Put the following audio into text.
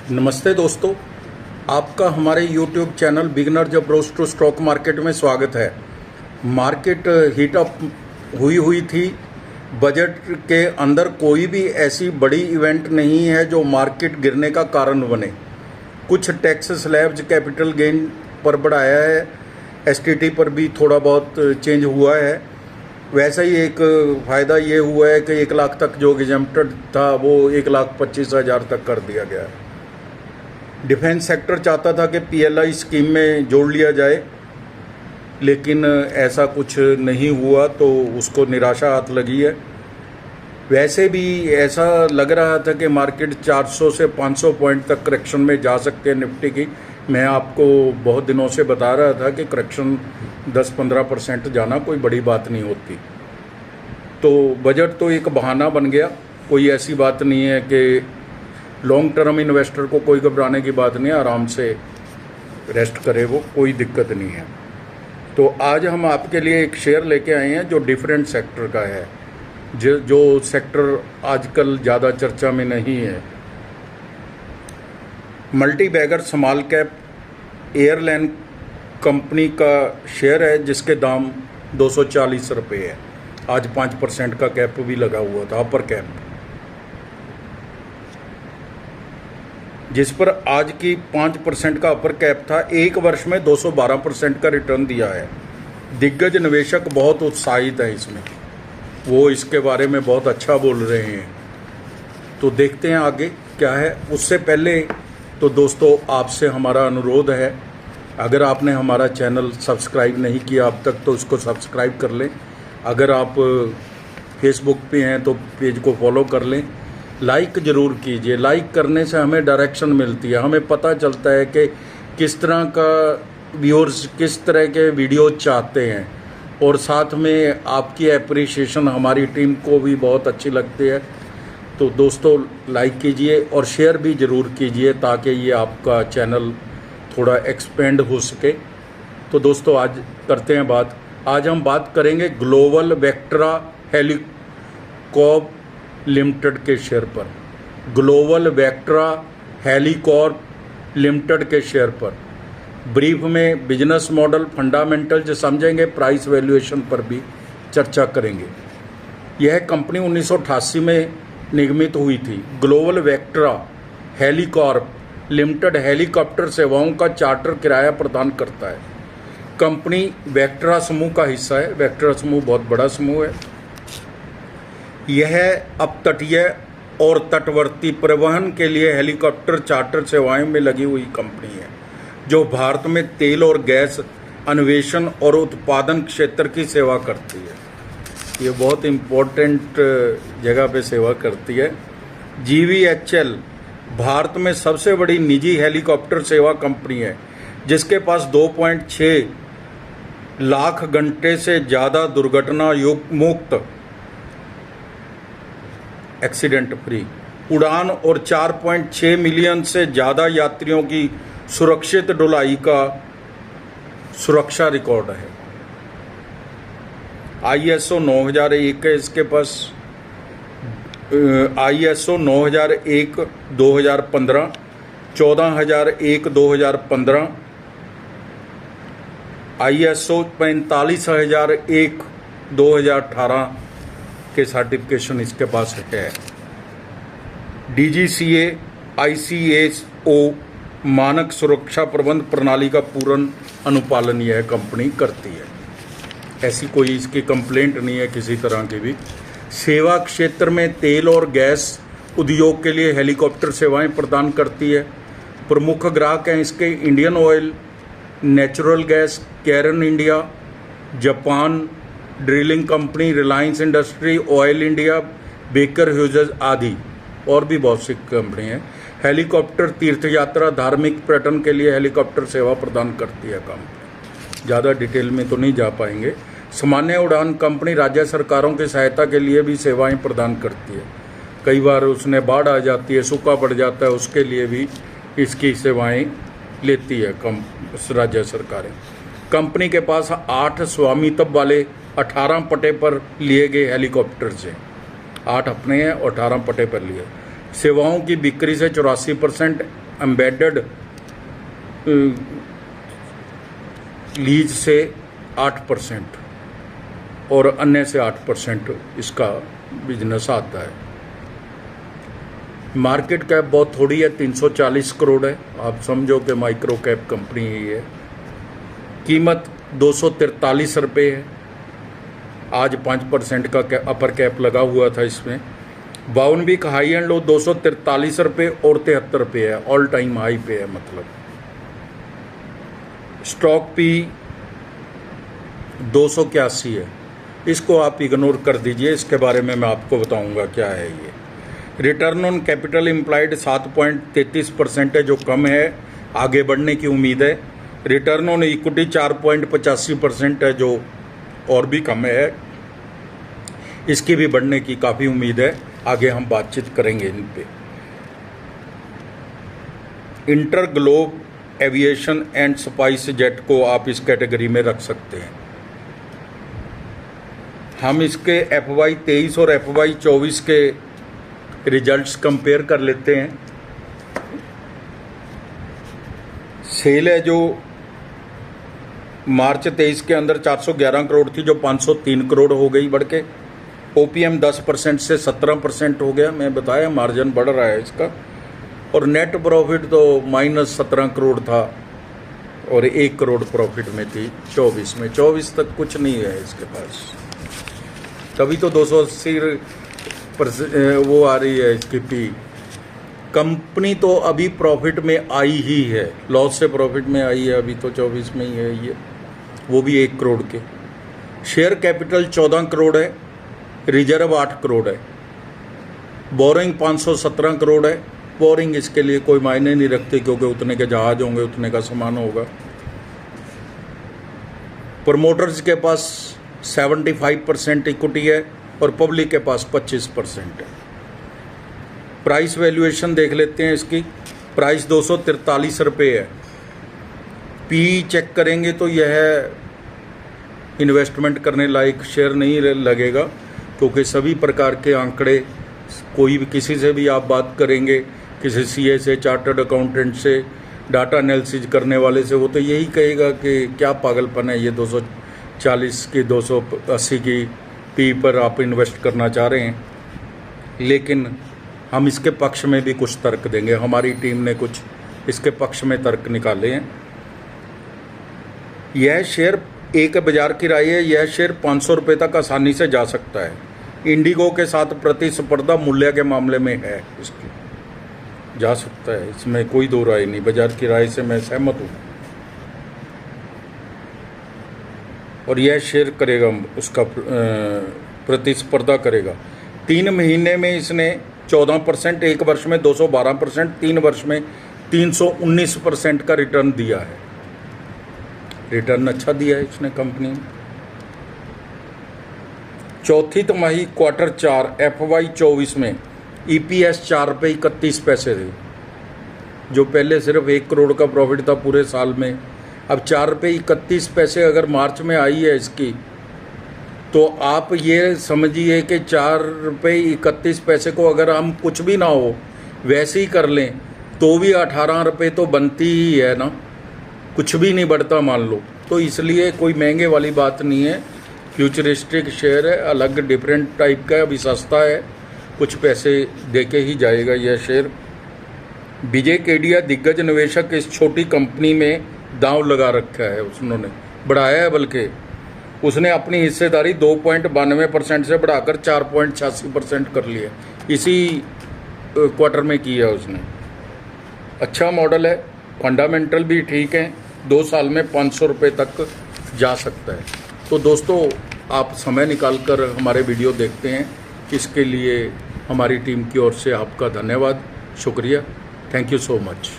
नमस्ते दोस्तों, आपका हमारे YouTube channel beginner approach to stock market में स्वागत है। मार्केट हीट अप हुई थी। बजट के अंदर कोई भी ऐसी बड़ी इवेंट नहीं है जो मार्केट गिरने का कारण बने। कुछ टैक्स स्लैब्स कैपिटल गेन पर बढ़ाया है, एसटीटी पर भी थोड़ा बहुत चेंज हुआ है। वैसे ही एक फ़ायदा ये हुआ है कि 1 लाख तक जो एग्जेम्प्टेड था वो 1,25,000 तक कर दिया गया है। डिफेंस सेक्टर चाहता था कि पीएलआई स्कीम में जोड़ लिया जाए, लेकिन ऐसा कुछ नहीं हुआ तो उसको निराशा हाथ लगी है। वैसे भी ऐसा लग रहा था कि मार्केट 400 से 500 पॉइंट तक करेक्शन में जा सकते हैं निफ्टी की। मैं आपको बहुत दिनों से बता रहा था कि करेक्शन 10-15% जाना कोई बड़ी बात नहीं होती। तो बजट तो एक बहाना बन गया, कोई ऐसी बात नहीं है कि लॉन्ग टर्म इन्वेस्टर को कोई घबराने की बात नहीं है, आराम से रेस्ट करे, वो कोई दिक्कत नहीं है। तो आज हम आपके लिए एक शेयर लेके आए हैं जो डिफरेंट सेक्टर का है, जो सेक्टर आजकल ज़्यादा चर्चा में नहीं है। Multi bagger small cap airline company का शेयर है जिसके दाम 240 रुपये है। आज 5% का कैप भी लगा हुआ था, अपर कैप, जिस पर आज की 5% का अपर कैप था। एक वर्ष में 212% का रिटर्न दिया है। दिग्गज निवेशक बहुत उत्साहित हैं इसमें, वो इसके बारे में बहुत अच्छा बोल रहे हैं। तो देखते हैं आगे क्या है। उससे पहले तो दोस्तों आपसे हमारा अनुरोध है, अगर आपने हमारा चैनल सब्सक्राइब नहीं किया अब तक तो उसको सब्सक्राइब कर लें। अगर आप फेसबुक पे हैं तो पेज को फॉलो कर लें। लाइक ज़रूर कीजिए, लाइक करने से हमें डायरेक्शन मिलती है, हमें पता चलता है कि किस तरह का व्यूअर्स किस तरह के वीडियो चाहते हैं, और साथ में आपकी एप्रिसिएशन हमारी टीम को भी बहुत अच्छी लगती है। तो दोस्तों लाइक कीजिए और शेयर भी ज़रूर कीजिए ताकि ये आपका चैनल थोड़ा एक्सपेंड हो सके। तो दोस्तों आज करते हैं बात। आज हम बात करेंगे ग्लोबल वेक्ट्रा हेलिकॉर्प लिमिटेड के शेयर पर। ग्लोबल वेक्ट्रा हेलिकॉर्प लिमिटेड के शेयर पर ब्रीफ में बिजनेस मॉडल, फंडामेंटल समझेंगे, प्राइस वैल्यूएशन पर भी चर्चा करेंगे। यह कंपनी 1988 में निगमित हुई थी। ग्लोबल वेक्ट्रा हेलिकॉर्प लिमिटेड हेलीकॉप्टर सेवाओं का चार्टर किराया प्रदान करता है। कंपनी वेक्ट्रा समूह का हिस्सा है। वेक्ट्रा समूह बहुत बड़ा समूह है। यह अपतटीय और तटवर्ती परिवहन के लिए हेलीकॉप्टर चार्टर सेवाएं में लगी हुई कंपनी है, जो भारत में तेल और गैस अन्वेषण और उत्पादन क्षेत्र की सेवा करती है। ये बहुत इम्पोर्टेंट जगह पे सेवा करती है। GVHL भारत में सबसे बड़ी निजी हेलीकॉप्टर सेवा कंपनी है, जिसके पास 2.6 लाख घंटे से ज़्यादा दुर्घटना मुक्त एक्सीडेंट फ्री उड़ान और 4.6 मिलियन से ज़्यादा यात्रियों की सुरक्षित ढुलाई का सुरक्षा रिकॉर्ड है। ISO 9001 है इसके पास। ISO 9001 2015, 14001 2015, ISO 45001 2018 के सर्टिफिकेशन इसके पास है। DGCA ICAO मानक सुरक्षा प्रबंध प्रणाली का पूर्ण अनुपालन यह कंपनी करती है। ऐसी कोई इसकी कंप्लेंट नहीं है किसी तरह की भी। सेवा क्षेत्र में तेल और गैस उद्योग के लिए हेलीकॉप्टर सेवाएं प्रदान करती है। प्रमुख ग्राहक हैं इसके Indian Oil, natural gas, Cairn India, Japan drilling company, Reliance industry, Oil India, Baker Hughes आदि और भी बहुत सी कंपनी हैं। हेलीकॉप्टर तीर्थ यात्रा, धार्मिक पर्यटन के लिए हेलीकॉप्टर सेवा प्रदान करती है कंपनी। ज़्यादा डिटेल में तो नहीं जा पाएंगे। सामान्य उड़ान कंपनी राज्य सरकारों की सहायता के लिए भी सेवाएं प्रदान करती है। कई बार उसने बाढ़ आ जाती है, सूखा पड़ जाता है, उसके लिए भी इसकी सेवाएं लेती है राज्य सरकारें। कंपनी के पास 8 स्वामित्व वाले 18 पट्टे पर लिए गए हेलीकॉप्टर्स हैं। 8 अपने हैं और 18 पट्टे पर लिए। सेवाओं की बिक्री से 84% एम्बेडेड लीज से 8% और अन्य से 8% इसका बिजनेस आता है। मार्केट कैप बहुत थोड़ी है, 340 करोड़ है। आप समझो कि माइक्रो कैप कंपनी ही है। कीमत 243 रुपये है। आज 5% का अपर कैप लगा हुआ था इसमें। 52 वीक हाई एंड लो 243 रुपये और 73 रुपये है, ऑल टाइम हाई पे है। मतलब स्टॉक पी 281 है, इसको आप इग्नोर कर दीजिए, इसके बारे में मैं आपको बताऊंगा क्या है ये। रिटर्न ऑन कैपिटल एम्प्लॉयड 7.33% है, जो कम है, आगे बढ़ने की उम्मीद है। रिटर्न ऑन इक्विटी 4.85% है, जो और भी कम है, इसकी भी बढ़ने की काफ़ी उम्मीद है। आगे हम बातचीत करेंगे इन पे। Inter globe aviation and spice jet को आप इस कैटेगरी में रख सकते हैं। हम इसके FY 23 और FY 24 के रिजल्ट्स कंपेयर कर लेते हैं। सेल है जो मार्च 23 के अंदर 411 करोड़ थी, जो 503 करोड़ हो गई बढ़ के। OPM 10% से 17% हो गया, मैं बताया मार्जिन बढ़ रहा है इसका। और नेट प्रॉफिट तो -17 करोड़ था और 1 करोड़ प्रॉफिट में थी 24 में। 24 तक कुछ नहीं है इसके पास, तभी तो 280 वो आ रही है इसकी पी। कंपनी तो अभी प्रॉफिट में आई ही है, लॉस से प्रॉफिट में आई है अभी तो 24 में ही है ये, वो भी 1 करोड़ के। शेयर कैपिटल 14 करोड़ है, रिजर्व 8 करोड़ है, बोरिंग 517 करोड़ है। बोरिंग इसके लिए कोई मायने नहीं रखते, क्योंकि उतने के जहाज होंगे, उतने का सामान होगा। प्रमोटर्स के पास 75% इक्विटी है और पब्लिक के पास 25% है। प्राइस वैल्यूएशन देख लेते हैं इसकी। प्राइस 243 रुपये है। पी चेक करेंगे तो यह इन्वेस्टमेंट करने लायक शेयर नहीं लगेगा, क्योंकि सभी प्रकार के आंकड़े, कोई भी किसी से भी आप बात करेंगे, किसी CA से, चार्टर्ड अकाउंटेंट से, डाटा एनालिसिस करने वाले से, वो तो यही कहेगा कि क्या पागलपन है ये 240 की 280 की पी पर आप इन्वेस्ट करना चाह रहे हैं। लेकिन हम इसके पक्ष में भी कुछ तर्क देंगे। हमारी टीम ने कुछ इसके पक्ष में तर्क निकाले हैं। यह शेयर, एक बाजार की राय है, यह शेयर 500 रुपये तक आसानी से जा सकता है। इंडिगो के साथ प्रतिस्पर्धा मूल्य के मामले में है, इसकी जा सकता है, इसमें कोई दो राय नहीं। बाजार की राय से मैं सहमत हूँ। और यह शेयर करेगा, उसका प्रतिस्पर्धा करेगा। 3 महीने में इसने 14%, 1 वर्ष में 212%, 3 वर्ष में 319% का रिटर्न दिया है। रिटर्न अच्छा दिया है इसने कंपनी ने। चौथी तिमाही Q4 FY 24 में EPS 4 रुपये 31 पैसे थे, जो पहले सिर्फ 1 करोड़ का प्रॉफिट था पूरे साल में। अब 4 रुपये 31 पैसे अगर मार्च में आई है इसकी, तो आप ये समझिए कि 4 रुपये 31 पैसे को अगर हम कुछ भी ना हो वैसे ही कर लें तो भी 18 रुपये तो बनती ही है ना, कुछ भी नहीं बढ़ता मान लो। तो इसलिए कोई महंगे वाली बात नहीं है। फ्यूचरिस्टिक शेयर है, अलग डिफरेंट टाइप का है, अभी सस्ता है, कुछ पैसे देके ही जाएगा यह शेयर। विजय केडिया दिग्गज निवेशक इस छोटी कंपनी में दांव लगा रखा है, उन्होंने बढ़ाया है, बल्कि उसने अपनी हिस्सेदारी 2.92% से बढ़ाकर 4.86% कर लिया। इसी क्वार्टर में किया उसने। अच्छा मॉडल है, फंडामेंटल भी ठीक है, 2 साल में 500 रुपये तक जा सकता है। तो दोस्तों, आप समय निकाल कर हमारे वीडियो देखते हैं, इसके लिए हमारी टीम की ओर से आपका धन्यवाद, शुक्रिया। Thank you so much.